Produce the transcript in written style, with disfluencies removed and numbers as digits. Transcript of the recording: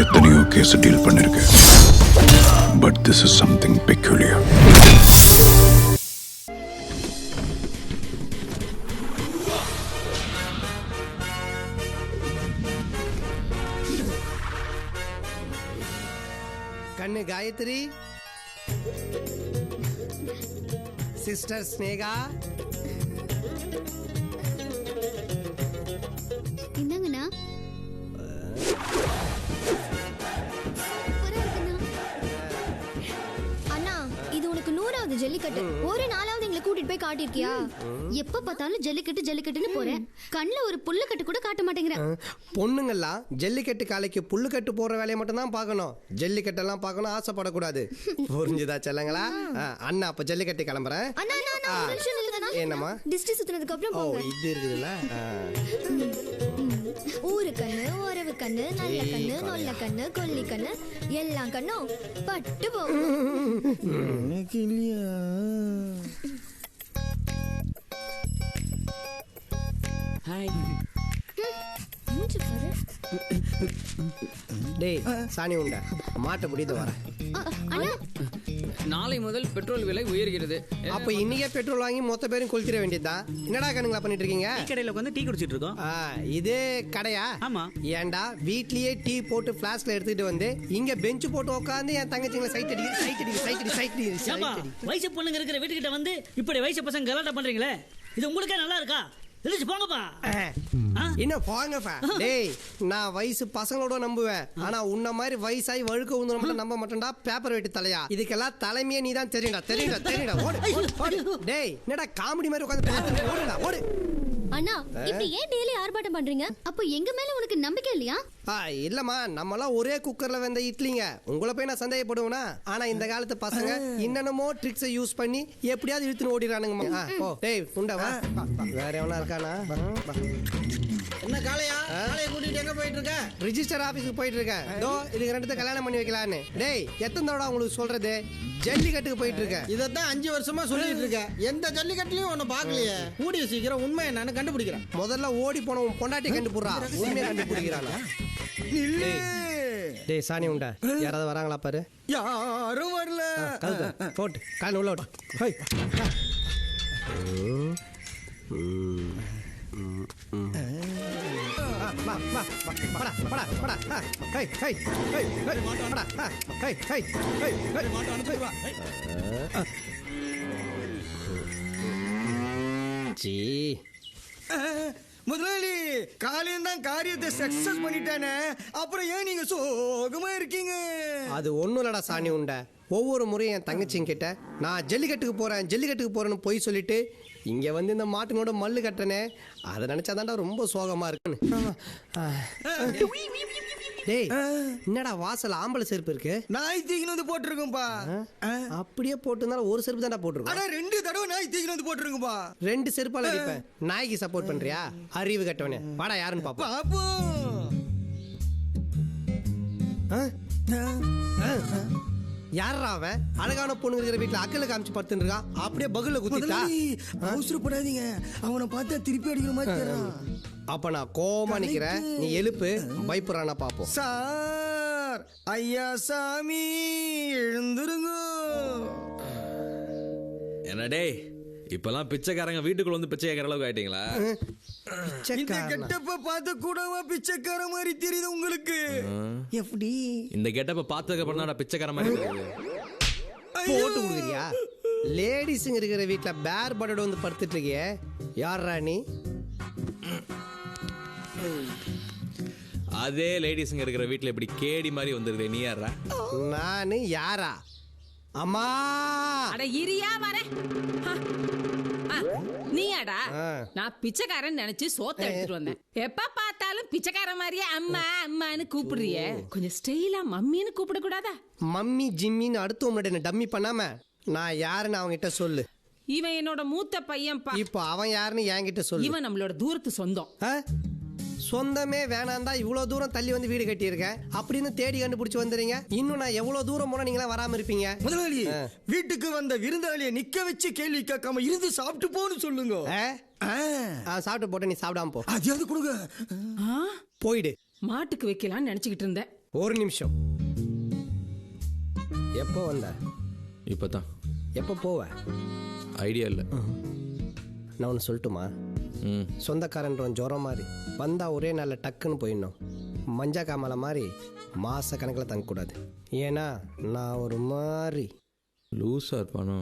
எத்தனையோ case deal பண்ணிருக்கேன். But this is something peculiar. கண்ணு காயத்ரி, சிஸ்டர் ஸ்னேகா, என்னங்கண்ணா? அண்ணா, இது உனக்கு 100வது ஜல்லிக்கட்டு. ஒரு நாளாவது எங்களை கூட்டிட்டு போய் காட்டிருக்கியா? எப்ப பார்த்தாலும் ஜல்லிக்கட்டு ஜல்லிக்கட்டுன்னு போறேன். கண்ணுல ஒரு புல்லுக்கட்டு கூட காட்ட மாட்டேங்கிற. பொண்ணுங்கெல்லாம் ஜல்லிக்கட்டு காலைக்கு புல்லுக்கட்டு போற வேலையை மட்டும் தான் பார்க்கணும். ஜல்லிக்கட்டெல்லாம் பார்க்கணும் ஆசைப்படக்கூடாது. புரிஞ்சுதா செல்லங்களா? அண்ணா அப்ப ஜல்லிக்கட்டு கிளம்புறேன். என்னம்மா? டிஸ்ட்ரி சுத்தினதுக்கு அப்புறம் போங்க. இது இருக்குதுல்ல. ஊரு கண்ணு, உறவு கண்ணு, நல்ல கண்ணு, நொல்ல கண்ணு, கொல்லி கண்ணு, எல்லா கண்ணும் பட்டு போகும். எனக்கு இல்லையா? ஹாய். மூஞ்சி பாரு. டேய் சாணி உண்டா மாட்டை பிடித்து வரேன். அண்ணா, நாளை முதல் பெட்ரோல் விலை உயர்கிறது. அப்ப இன்னைக்கே பெட்ரோல் வாங்கி மொத்த பேரும் கொளுத்திட வேண்டியதுதான். என்னடா கண்ணுங்களா பண்ணிட்டு இருக்கீங்க? கடையில உட்காந்து டீ குடிச்சிட்டு இருக்கோம். இது கடையா? ஆமா. ஏன்டா வீட்லயே டீ போட்டு பிளாஸ்க்ல எடுத்துட்டு வந்து இங்க பெஞ்ச் போட்டு உட்காந்து என் தங்கச்சிங்களை சைட் அடி. வயசு பொண்ணுங்க இருக்கிற வீட்டுக்கிட்ட வந்து இப்படி வயசு பசங்க கலாட்டா பண்றீங்களே, இது உங்களுக்கே நல்லா இருக்கா? எழுச்சி போங்கப்பா. என்ன போங்கப்பா? டேய் நான் வயசு பசங்களோட நம்புவேன். ஆனா உன்ன மாதிரி வயசாகி வழுக்க வந்து மட்டும் நம்ப மாட்டேன்டா. பேப்பர் வெட்டி தலையா. இதுக்கெல்லாம் தலைமையே நீ தான். தெரியும்டா. ஓடு. டேய் என்னடா காமெடி மாதிரி உட்காந்து ஓடுடா ஓடு. அண்ணா, இப்படி ஏன் டெய்லி ஆர்ப்பாட்டம் பண்றீங்க? அப்போ எங்க மேல உனக்கு நம்பிக்கை இல்லையா? இல்லம்மா, நம்மலாம் ஒரே குக்கர்ல வந்த இட்லிங்க. உங்களை போய் நான் சந்தேகப்படுவேனா? ஆனா இந்த காலத்து பசங்க என்னென்னமோ ட்ரிக்ஸை யூஸ் பண்ணி எப்படியாவது இழுத்துன்னு ஓடிடுறானுங்கம்மா. டேய் உண்டா வா. வேற எவனா இருக்கானா? என்ன காளையா? காளையை கூட்டிட்டு எங்க போயிட்டு இருக்க? ரிஜிஸ்டர் ஆபீஸ்க்கு போயிட்டு இருக்கேன். இதோ இதுக்கு ரெண்டுத்த கல்யாணம் பண்ணி வைக்கலான்னு. டேய் எத்தனை தடவை உங்களுக்கு சொல்றது? ஜல்லிக்கட்டுக்கு போயிட்டு இருக்கேன். இதத்தான் 5 வருஷமா சொல்லிட்டு இருக்கேன். எந்த ஜல்லிக்கட்டுலயும் ஒன்னும் பாக்கலையே. கூடிய சீக்கிரம் உண்மை என்னன்னு கண்டுபிடிக்கிறேன். முதல்ல ஓடி போனவன் பொண்டாட்டி கண்டுபிடுறா. உண்மையை கண்டுபிடிக்கிறானா? டேய் சாணி உண்டா யாராவது வராங்களா பாரு. யாரும் வரல. போட்டு கால உள்ள விட்டு. முதலாளி காலையும் தான் காரியத்தை சக்சஸ் பண்ணிட்டானே, அப்புறம் ஏன் நீங்க சோகமா இருக்கீங்க? அது ஒண்ணும் இல்லடா சாணி உண்டை. ஒவ்வொரு முறையும் என் தங்கச்சிங்க கிட்ட நான் ஜல்லிக்கட்டுக்கு போறேன்னு போய் சொல்லிட்டு இங்க வந்து இந்த மாட்டுனோட மல்லு கட்டனே, அதை நினைச்சாதான்டா ரொம்ப சோகமா இருக்குன்னு. டேய் என்னடா வாசல் ஆம்பளை செருப்பு இருக்கு? நாய் தீக்கின்னு வந்து போட்டுருக்கும்பா. அப்படியே போட்டுருந்தாலும் ஒரு செருப்பு தான்டா போட்டுருக்கோம். ஆனா 2 தடவை நாய் தீக்கின்னு வந்து போட்டுருக்கும்பா. 2 செருப்பால அடிப்பேன். நாய்க்கு சப்போர்ட் பண்றியா? அறிவு கட்டவனே, வாடா யாருன்னு பாப்பா. யாரா அவன்? அழகான பொண்ணு இருக்கிற வீட்டுல அக்கல காமிச்சு படுத்துட்டு இருக்கான். அப்படியே பகுல குத்திட்டா. அவசரப்படாதீங்க, அவனை பார்த்தா திருப்பி அடிக்கிற மாதிரி தெரியறான். அப்ப நான் கோவமா நிக்கிறேன், நீ எழுப்பு. பயப்படுறானா பாப்போம். சார், ஐயா சாமி எழுந்துருங்க. என்ன டேய், இப்பெல்லாம் பிச்சைக்காரங்க வீட்டுக்குள்ள வந்து பிச்சை கேட்கற அளவுக்கு ஆயிட்டீங்களா? இந்த கெட்டப்ப பார்த்து கூடவா பிச்சைக்கார மாதிரி தெரியுது உங்களுக்கு? எப்படி இந்த கெட்டப்ப பார்த்ததுக்கு அப்புறம் தான் பிச்சைக்கார மாதிரி போட்டு கொடுக்குறியா? லேடிஸுங்க இருக்கிற வீட்டுல பேர் பட்டோட வந்து படுத்துட்டு இருக்கியே, யாரா நீ? அதே லேடிஸுங்க இருக்கிற வீட்டுல இப்படி கேடி மாதிரி வந்துருதே, நீ யாரா? நானு யாரா? அம்மா அட இரியா வர. நீயாடா? நான் பிச்சைக்காரன் நினைச்சு சோத்த எடுத்துட்டு வந்தேன். எப்ப பார்த்தாலும் பிச்சைக்கார மாதிரியே அம்மா அம்மான்னு கூப்பிடுறிய, கொஞ்சம் ஸ்டைலா மம்மின்னு கூப்பிட கூடாதா? மம்மி ஜிம்மின்னு அடுத்தவங்களோட என்ன டம்மி பண்ணாம நான் யாருன்னு அவங்க கிட்ட சொல்லு. இவன் என்னோட மூத்த பையன். இப்போ அவன் யாருன்னு என்கிட்ட சொல்லு. இவன் நம்மளோட தூரத்து சொந்தம். சொந்தமே வேணாம் தான் இவ்வளவு தூரம் தள்ளி வந்து வீடு கட்டியிருக்கேன் அப்படின்னு தேடி கண்டுபிடிச்சு வந்துறீங்க. இன்னும் நான் எவ்வளவு தூரம் போனா நீங்களா வராம இருப்பீங்க? முதலாளி, வீட்டுக்கு வந்த விருந்தாளியை நிக்க வச்சு கேள்வி கேட்காம இருந்து சாப்பிட்டு போன்னு சொல்லுங்க. சாப்பிட்டு போட்டு நீ சாப்பிடாம போ. அது கொடுங்க. போயிடு. மாட்டுக்கு வைக்கலாம்னு நினைச்சுக்கிட்டு இருந்தேன். ஒரு நிமிஷம். எப்போ வந்த? இப்போ தான். எப்போ போவ? ஐடியா இல்லை. நான் ஒன்று சொல்லட்டுமா? சொந்தக்காரன்றவன் ஜுரம் மாதிரி வந்தா ஒரே நாளில் டக்குன்னு போயிடணும். மஞ்சா காமலை மாதிரி மாச கணக்கில் தங்கக்கூடாது. ஏன்னா நான் ஒரு மாதிரி லூஸாக இருப்பானோ?